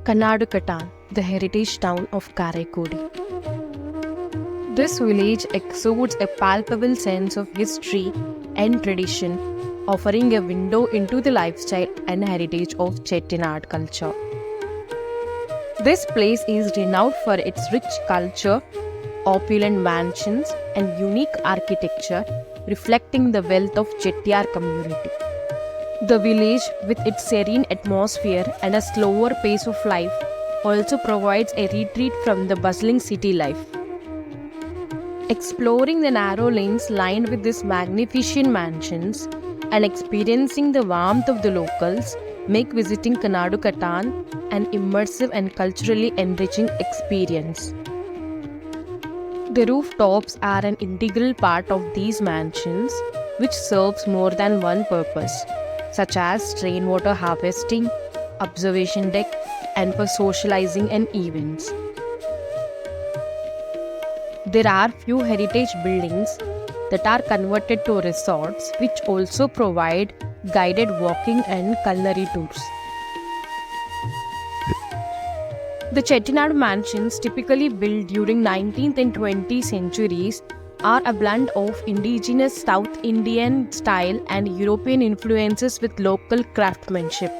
Kanadukathan, the heritage town of Karaikudi. This village exudes a palpable sense of history and tradition, offering a window into the lifestyle and heritage of Chettinad culture. This place is renowned for its rich culture, opulent mansions, and unique architecture, reflecting the wealth of Chettiar community. The village, with its serene atmosphere and a slower pace of life, also provides a retreat from the bustling city life. Exploring the narrow lanes lined with these magnificent mansions and experiencing the warmth of the locals make visiting Kanadukathan an immersive and culturally enriching experience. The rooftops are an integral part of these mansions, which serves more than one purpose, such as rainwater harvesting, observation deck, and for socializing and events. There are few heritage buildings that are converted to resorts, which also provide guided walking and culinary tours. The Chettinad mansions, typically built during 19th and 20th centuries, are a blend of indigenous South Indian style and European influences with local craftsmanship.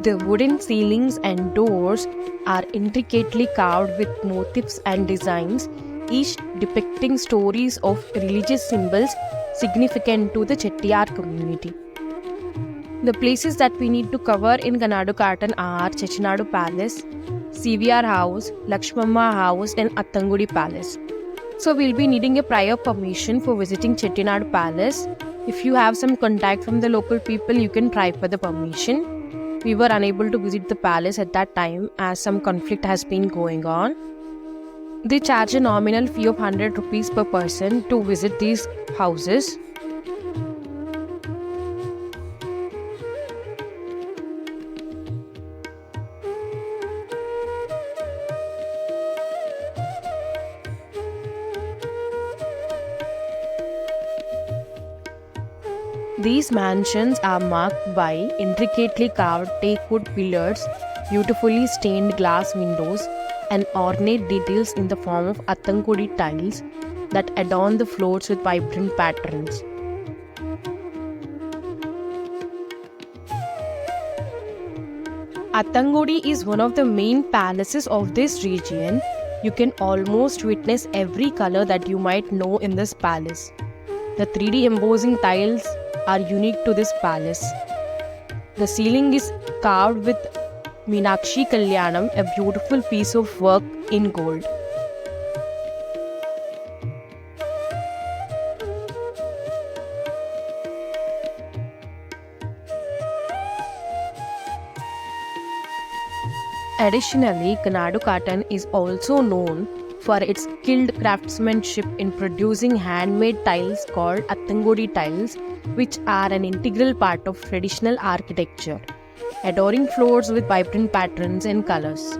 The wooden ceilings and doors are intricately carved with motifs and designs, each depicting stories of religious symbols significant to the Chettiar community. The places that we need to cover in Kanadukathan are Chettinad Palace, CVR House, Lakshmamma House, and Attangudi Palace. So we'll be needing a prior permission for visiting Chettinad Palace. If you have some contact from the local people, you can try for the permission. We were unable to visit the palace at that time as some conflict has been going on. They charge a nominal fee of 100 rupees per person to visit these houses. These mansions are marked by intricately carved teakwood pillars, beautifully stained glass windows, and ornate details in the form of Attangudi tiles that adorn the floors with vibrant patterns. Attangudi is one of the main palaces of this region. You can almost witness every color that you might know in this palace. The 3D embossing tiles are unique to this palace. The ceiling is carved with Meenakshi Kalyanam, a beautiful piece of work in gold. Additionally, Kanadukathan is also known for its skilled craftsmanship in producing handmade tiles called Attangudi tiles, which are an integral part of traditional architecture, adorning floors with vibrant patterns and colors.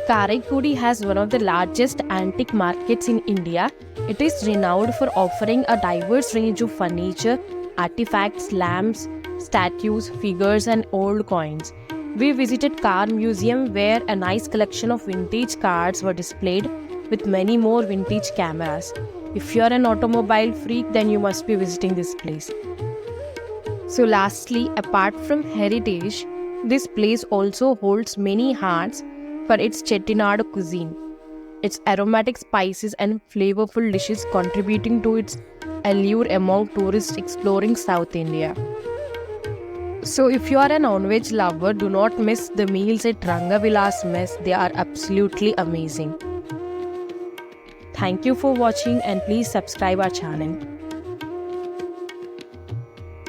Karaikudi has one of the largest antique markets in India. It is renowned for offering a diverse range of furniture, artifacts, lamps, statues, figures, and old coins. We visited Car Museum where a nice collection of vintage cars were displayed with many more vintage cameras. If you are an automobile freak, then you must be visiting this place. So lastly, apart from heritage, this place also holds many hearts for its Chettinad cuisine. Its aromatic spices and flavorful dishes contributing to its allure among tourists exploring South India. So if you are a non-veg lover, do not miss the meals at Ranga Vilas mess. They are absolutely amazing. Thank you for watching and please subscribe our channel.